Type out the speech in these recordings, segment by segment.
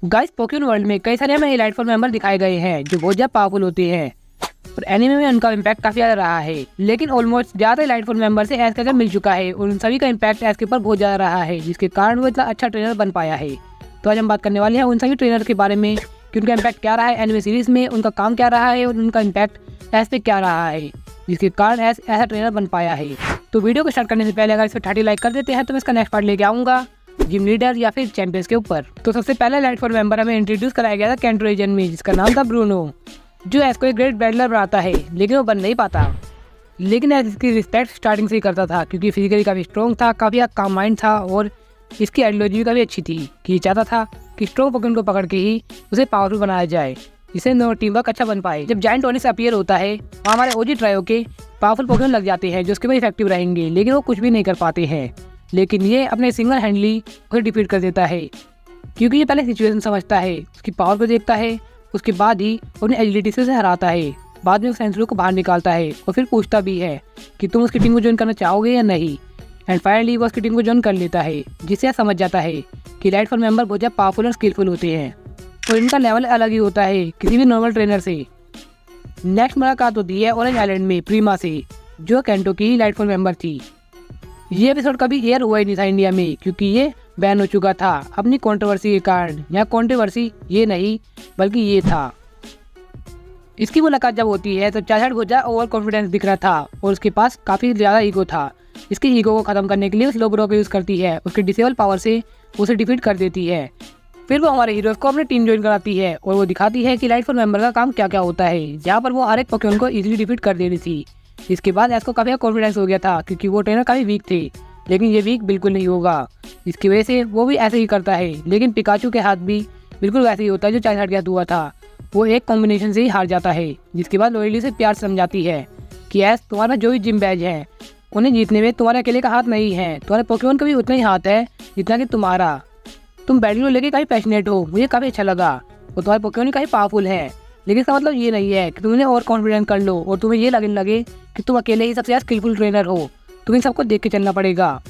Guys Pokemon world में कई सारे हमें एलाइट फॉर्म मेंबर दिखाए गए हैं जो बहुत ज्यादा पावरफुल होते हैं और एनिमे में उनका इम्पैक्ट काफी ज्यादा रहा है। लेकिन ऑलमोस्ट ज्यादा एलाइट फॉर्म मेंबर से एस का मिल चुका है और उन सभी का इम्पैक्ट एस के ऊपर बहुत ज्यादा रहा है, जिसके कारण वो इतना अच्छा ट्रेनर बन पाया है। तो आज हम बात करने वाले हैं उन सभी ट्रेनर के बारे में कि उनका इम्पैक्ट क्या रहा है एनिमे सीरीज में, उनका काम क्या रहा है और उनका इम्पैक्ट एस पे क्या रहा है, जिसके कारण एस ऐसा ट्रेनर बन पाया है। तो वीडियो को स्टार्ट करने से पहले अगर इस पर 30 लाइक कर देते हैं तो मैं इसका नेक्स्ट पार्ट लेके आऊंगा जिम लीडर या फिर चैंपियंस के ऊपर। तो सबसे पहले एलाइट फॉर्म मेंबर हमें इंट्रोड्यूस कराया गया था कैंटो रीजन में, जिसका नाम था ब्रूनो, जो एस को एक ग्रेट बैटलर बनाता है लेकिन वो बन नहीं पाता। लेकिन एस इसकी रिस्पेक्ट स्टार्टिंग से ही करता था क्योंकि फिजिकली काफ़ी स्ट्रॉन्ग था, काफ़ी काम माइंड था और इसकी आइडियोलॉजी भी काफ़ी अच्छी थी कि ये चाहता था कि स्ट्रॉन्ग पोकेमॉन को पकड़ के ही उसे पावरफुल बनाया जाए, जिससे दोनों टीम वर्क अच्छा बन पाए। जब जायंट ओनिक्स अपीयर होता है वहाँ हमारे ओजी ट्रायो के पावरफुल पोकेमॉन लग जाते हैं जो उसके बाद इफेक्टिव रहेंगे, लेकिन वो कुछ भी नहीं कर पाते हैं। लेकिन ये अपने सिंगल हैंडली उसे डिफीट कर देता है क्योंकि ये पहले सिचुएशन समझता है, उसकी पावर को देखता है, उसके बाद ही अपनी एजिलिटी से उसे हराता है। बाद में सेंसरो को बाहर निकालता है और फिर पूछता भी है कि तुम उसकी टीम को ज्वाइन करना चाहोगे या नहीं। एंड फाइनली वो उसकी टीम को ज्वाइन कर लेता है, जिससे समझ जाता है कि एलाइट फॉर्म मेंबर बहुत ज़्यादा पावरफुल और स्किलफुल होते हैं और इनका लेवल अलग ही होता है किसी भी नॉर्मल ट्रेनर से। नेक्स्ट मुलाकात होती है ऑरेंज आइलैंड में प्रीमा से, जो कैंटो की एलाइट फॉर्म मेंबर थी। ये एपिसोड कभी एयर हुआ ही नहीं था इंडिया में क्योंकि ये बैन हो चुका था अपनी कंट्रोवर्सी के कारण। यहाँ कंट्रोवर्सी ये नहीं बल्कि ये था। इसकी मुलाकात जब होती है तो चाचाट बहुत ज़्यादा ओवर कॉन्फिडेंस दिख रहा था और उसके पास काफ़ी ज़्यादा ईगो था। इसकी ईगो को ख़त्म करने के लिए उस लोबरो को यूज़ करती है, उसके डिसेबल पावर से उसे डिफीट कर देती है। फिर वो हमारे हीरोज़ को अपनी टीम ज्वाइन कराती है और वो दिखाती है कि एलाइट फॉर्म मेंबर का काम क्या क्या होता है, जहाँ पर वो हर एक पोकेमॉन को इजीली डिफीट कर दे रही थी। इसके बाद एस को काफ़ी कॉन्फिडेंस हो गया था क्योंकि वो ट्रेनर काफ़ी वीक थे, लेकिन ये वीक बिल्कुल नहीं होगा। इसकी वजह से वो भी ऐसे ही करता है। लेकिन पिकाचू के हाथ भी बिल्कुल वैसे ही होता है जो चाइल्ड के हाथ हुआ था, वो एक कॉम्बिनेशन से ही हार जाता है। जिसके बाद लोयली से प्यार समझाती है कि एस तुम्हारा जो भी जिम बैज है उन्हें जीतने में तुम्हारे अकेले का हाथ नहीं है, तुम्हारे पोकेमॉन का भी उतना ही हाथ है जितना कि तुम्हारा। तुम बैटल को लेके काफ़ी पैशनेट हो, मुझे काफ़ी अच्छा लगा, और तुम्हारे पोकेमॉन काफ़ी पावरफुल है। लेकिन इसका मतलब ये नहीं है कि तुम इन्हें और कॉन्फिडेंस कर लो और तुम्हें ये लगने लगे कि तुम अकेले ही सबसे ज़्यादा स्किलफुल ट्रेनर हो। तुम्हें सबको देख के चलना पड़ेगा।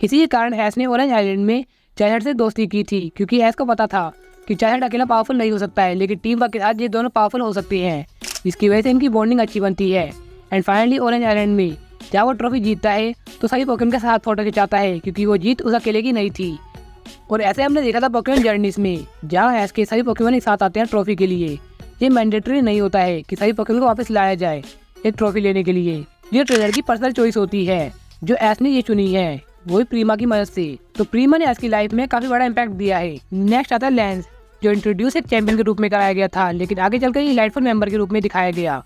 इसी के कारण एस ने ऑरेंज आइलैंड में चाइल्ड से दोस्ती की थी क्योंकि एस को पता था कि चाइल्ड अकेला पावरफुल नहीं हो सकता है, लेकिन टीम वर्क के साथ ये दोनों पावरफुल हो सकते हैं, जिसकी वजह से इनकी बॉन्डिंग अच्छी बनती है। एंड फाइनली ऑरेंज आइलैंड में जब वो ट्रॉफी जीतता है तो सभी पोकेमॉन के साथ फोटो खिंचाता है क्योंकि वो जीत उस अकेले की नहीं थी। और ऐसे हमने देखा था पोकेमॉन जर्नीज में, जहाँ एस के सभी पोकेमॉन एक साथ आते हैं ट्रॉफी के लिए। ये मैंडेटरी नहीं होता है कि सभी पोकेमॉन को वापस लाया जाए एक ट्रॉफी लेने के लिए। ये ट्रेनर की पर्सनल चॉइस होती है जो एस ने ये चुनी है, वही प्रीमा की मदद से। तो प्रीमा ने एस की लाइफ में काफी बड़ा इम्पैक्ट दिया है। नेक्स्ट आता है लेंस, जो इंट्रोड्यूस एक चैंपियन के रूप में कराया गया था, लेकिन आगे चलकर ये एलाइट फॉर्म मेंबर के रूप में दिखाया गया,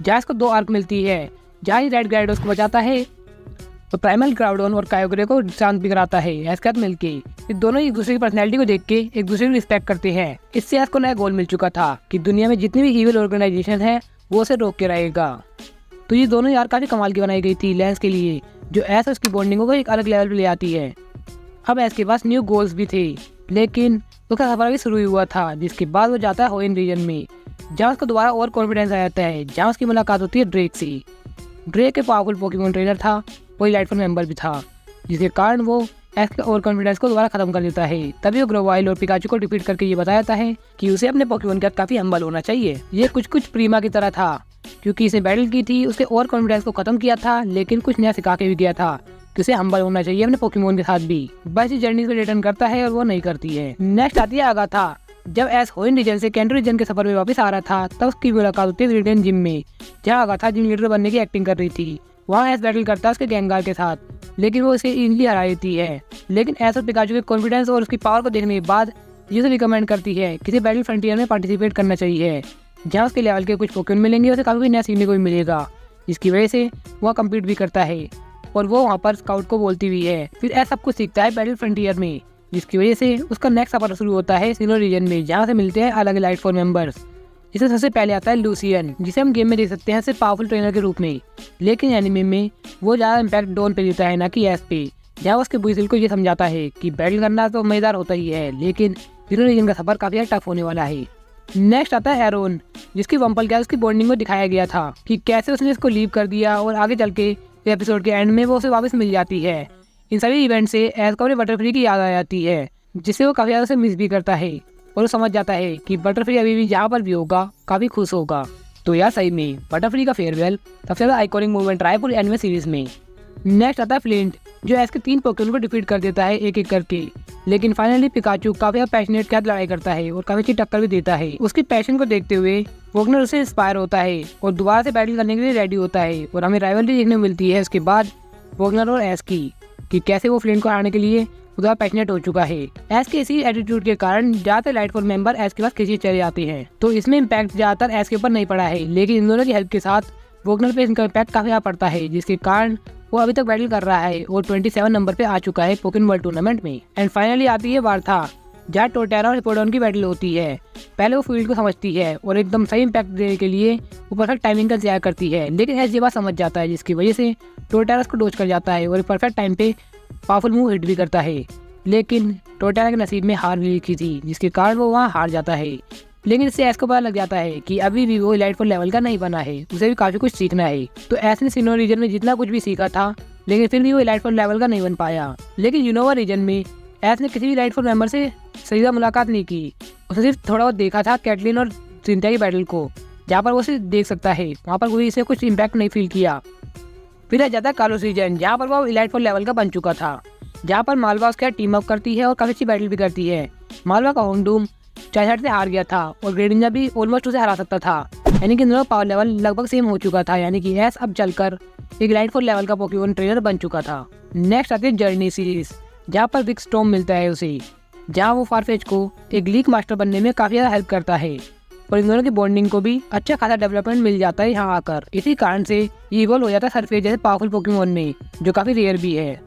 जहाँ इसको 2 आर्क मिलती है, जहाँ रेड ग्राइडोस को बचाता है और प्राइमल ग्राउडोन और कायोग्रे को शांत भी कराता है एस के साथ मिलके। ये दोनों एक दूसरे की पर्सनैलिटी को देख के एक दूसरे को रिस्पेक्ट करते हैं। इससे एस को नया गोल मिल चुका था कि दुनिया में जितनी भी इविल ऑर्गेनाइजेशन है वो उसे रोक के रहेगा। तो ये दोनों यार काफी कमाल की बनाई गई थी लेंस के लिए, जो एस और उसकी बॉन्डिंग को एक अलग लेवल पे ले आती है। अब एस के पास न्यू गोल्स भी थे, लेकिन उसका सफर भी शुरू ही हुआ था, जिसके बाद वो जाता है होइन रीजन में, जहाँ उसको दोबारा और कॉन्फिडेंस आ जाता है, जहाँ उसकी मुलाकात होती है ड्रेक से। ड्रेक एक पावरफुल पोकेमॉन ट्रेनर था, वो एलाइट फॉर्म मेंबर भी था, जिसके कारण वो एस के ओवर कॉन्फिडेंस को दोबारा खत्म कर देता है। तभी वो ग्रोवाइल और पिकाचू को डिफीट करके ये बताया जाता है कि उसे अपने पोकेमॉन के साथ काफी हम्बल होना चाहिए। ये कुछ प्रीमा की तरह था क्योंकि इसे बैटल की थी, उसके ओवर कॉन्फिडेंस को खत्म किया था, लेकिन कुछ नया सिखा के भी गया था कि उसे हम्बल होना चाहिए अपने पोकेमॉन के साथ भी। बस इस जर्नी को रिटर्न करता है और वो नहीं करती है। नेक्स्ट आती है आगाथा। जब एस होइन रीजन से कैंटो रीजन के सफर में वापस आ रहा था तब उसकी मुलाकात होती है रिटेन जिम में, जहाँ आगाथा जिम लीडर बनने की एक्टिंग कर रही थी। वहाँ एस बैटल करता है उसके गैंगार के साथ, लेकिन वो उसे इजीली हरा देती है। लेकिन एस और पिकाचू के कॉन्फिडेंस और उसकी पावर को देखने के बाद ये रिकमेंड करती है किसी बैटल फ्रंटियर में पार्टिसिपेट करना चाहिए, जहाँ उसके लेवल के कुछ पोकेमॉन मिलेंगे, उसे काफी नया सीखने को भी मिलेगा, जिसकी वजह से वह कम्पीट भी करता है। और वो वहाँ पर स्काउट को बोलती भी है। फिर एस सब कुछ सीखता है बैटल फ्रंटियर में, जिसकी वजह से उसका नेक्स्ट सफर शुरू होता है सिनो रीजन में, जहाँ से मिलते हैं अलग एलाइट फॉर्म मेंबर्स। जिसे सबसे पहले आता है लूसियन, जिसे हम गेम में देख सकते हैं सिर्फ पावरफुल ट्रेनर के रूप में, लेकिन एनिमे में वो ज़्यादा इम्पैक्ट डॉन पे देता है ना कि एस पे, जहाँ उसके बुइसिल को ये समझाता है कि बैटल करना तो मजेदार होता ही है, लेकिन सिनो रीजन का सफर काफी टफ होने वाला है। नेक्स्ट आता है एरोन, जिसकी वम्पल क्या उसकी बॉन्डिंग को दिखाया गया था कि कैसे उसने इसको लीव कर दिया और आगे चल के एपिसोड के एंड में वो उसे वापस मिल जाती है। इन सभी इवेंट से एस को अपने बटरफ्री की याद आ जाती है, जिससे वो काफ़ी ज़्यादा से मिस भी करता है और वो समझ जाता है कि बटरफ्री अभी भी जहाँ पर भी होगा काफ़ी खुश होगा। तो यार सही में बटरफ्री का फेयरवेल सबसे ज़्यादा आइकॉनिक मूवमेंट रहा है पूरी एनिमे सीरीज में। नेक्स्ट आता है फ्लिंट, जो एस के 3 पोकेमॉन को डिफीट कर देता है एक एक करके, लेकिन फाइनली पिकाचू काफी पैशनेट के साथ लड़ाई करता है और काफी अच्छी टक्कर भी देता है। उसकी पैशन को देखते हुए वोगनर उससे इंस्पायर होता है और दोबारा से बैटल करने के लिए रेडी होता है और हमें राइवलरी देखने को मिलती है उसके बाद वोगनर और एस की, कि कैसे वो फ्लिंट को हराने के लिए उधर पैशनेट हो चुका है। एस के इसी एटीट्यूड के कारण ज्यादातर लाइटफॉल मेंबर एस के पास खींचे चले जाते हैं। तो इसमें इम्पैक्ट ज्यादातर एस के ऊपर नहीं पड़ा है, लेकिन इन दोनों की हेल्प के साथ वोगनर पे इनका इम्पैक्ट काफी ज्यादा पड़ता है, जिसके कारण वो अभी तक बैटल कर रहा है और 27 नंबर पे आ चुका है पोकेमॉन वर्ल्ड टूर्नामेंट में। एंड फाइनली आती है वार्था, जहाँ टोटेरा और हिप्पोडोन की बैटल होती है। पहले वो फील्ड को समझती है और एकदम सही इम्पैक्ट देने के लिए वो परफेक्ट टाइमिंग का इंतजार करती है, लेकिन एस ये बात समझ जाता है, जिसकी वजह से टोटेरा उसको डोज कर जाता है और परफेक्ट टाइम पे पावरफुल मूव हिट भी करता है। लेकिन टोटेरा के नसीब में हार भी लिखी थी, जिसके कारण वो वहाँ हार जाता है। लेकिन इससे एस को पता लग जाता है कि अभी भी वो इलाइटफुल लेवल का नहीं बना है, उसे भी काफी कुछ सीखना है। तो एस ने सिनोवा रीजन में जितना कुछ भी सीखा था, लेकिन फिर भी वो इलाइटफुल लेवल का नहीं बन पाया। लेकिन यूनोवा रीजन में एस ने किसी भी इलाइटफुल मेंबर से सीधा मुलाकात नहीं की, उसने सिर्फ थोड़ा बहुत देखा था कैटलिन और सिंथिया की बैटल को, जहाँ पर वो सिर्फ देख सकता है, वहाँ पर कोई इसे कुछ इम्पैक्ट नहीं फील किया। फिर आ जाता है कालोस रीजन, जहाँ पर वो इलाइटफुल लेवल का बन चुका था, जहाँ पर मालवा उसके साथ टीम अप करती है और काफी अच्छी बैटल भी करती है। मालवा का होंडूम 64 से हार गया था और ग्रेडिंजा भी ऑलमोस्ट उसे हरा सकता था, यानी कि दोनों पावर लेवल लगभग सेम हो चुका था, यानी कि एस अब चलकर एक इलाइटफुल लेवल का पोकेमॉन ट्रेनर बन चुका था। नेक्स्ट आती है जर्नी सीरीज, जहाँ पर बिग स्टॉर्म मिलता है उसे, जहाँ वो फारफेच को एक लीग मास्टर बनने में काफी ज्यादा हेल्प करता है और इन दोनों की बॉन्डिंग को भी अच्छा खासा डेवलपमेंट मिल जाता है यहाँ आकर। इसी कारण से ये इवॉल्व हो जाता है सरफेस जैसे पावरफुल पोकेमॉन में, जो काफी रेयर भी है।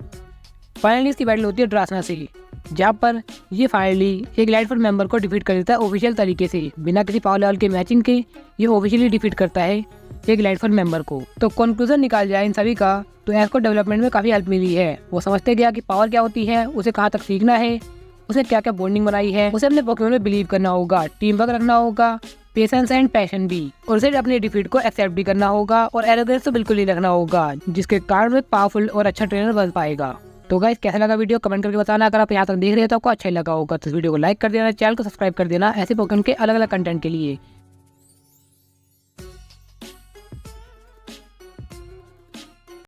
फाइनली इसकी बैटल होती है ड्रासना से, जहाँ पर ये फाइनली एक इलाइटफुल मेंबर को डिफीट कर देता है ऑफिशियल तरीके से, बिना किसी पावर लेवल के मैचिंग के ये ऑफिशियली डिफीट करता है एक इलाइटफुल मेंबर को। तो कंक्लूजन निकाल जाए इन सभी का, तो एस को डेवलपमेंट में काफी हेल्प मिली है। वो समझते गया कि पावर क्या होती है, उसे कहाँ तक सीखना है, उसे क्या क्या बॉन्डिंग बनाई है, उसे अपने पोकेमॉन में बिलीव करना होगा, टीम वर्क रखना होगा, पेशेंस एंड पैशन भी, और उसे अपने डिफीट को एक्सेप्ट भी करना होगा और एरोगेंस तो बिल्कुल नहीं रखना होगा, जिसके कारण वो एक पावरफुल और अच्छा ट्रेनर बन पाएगा। तो गाइस कैसा लगा वीडियो कमेंट करके बताना। अगर आप यहाँ तक देख रहे हो तो आपको अच्छा लगा होगा तो इस वीडियो को लाइक कर देना, चैनल को सब्सक्राइब कर देना ऐसे पोकेमॉन के अलग अलग कंटेंट के लिए।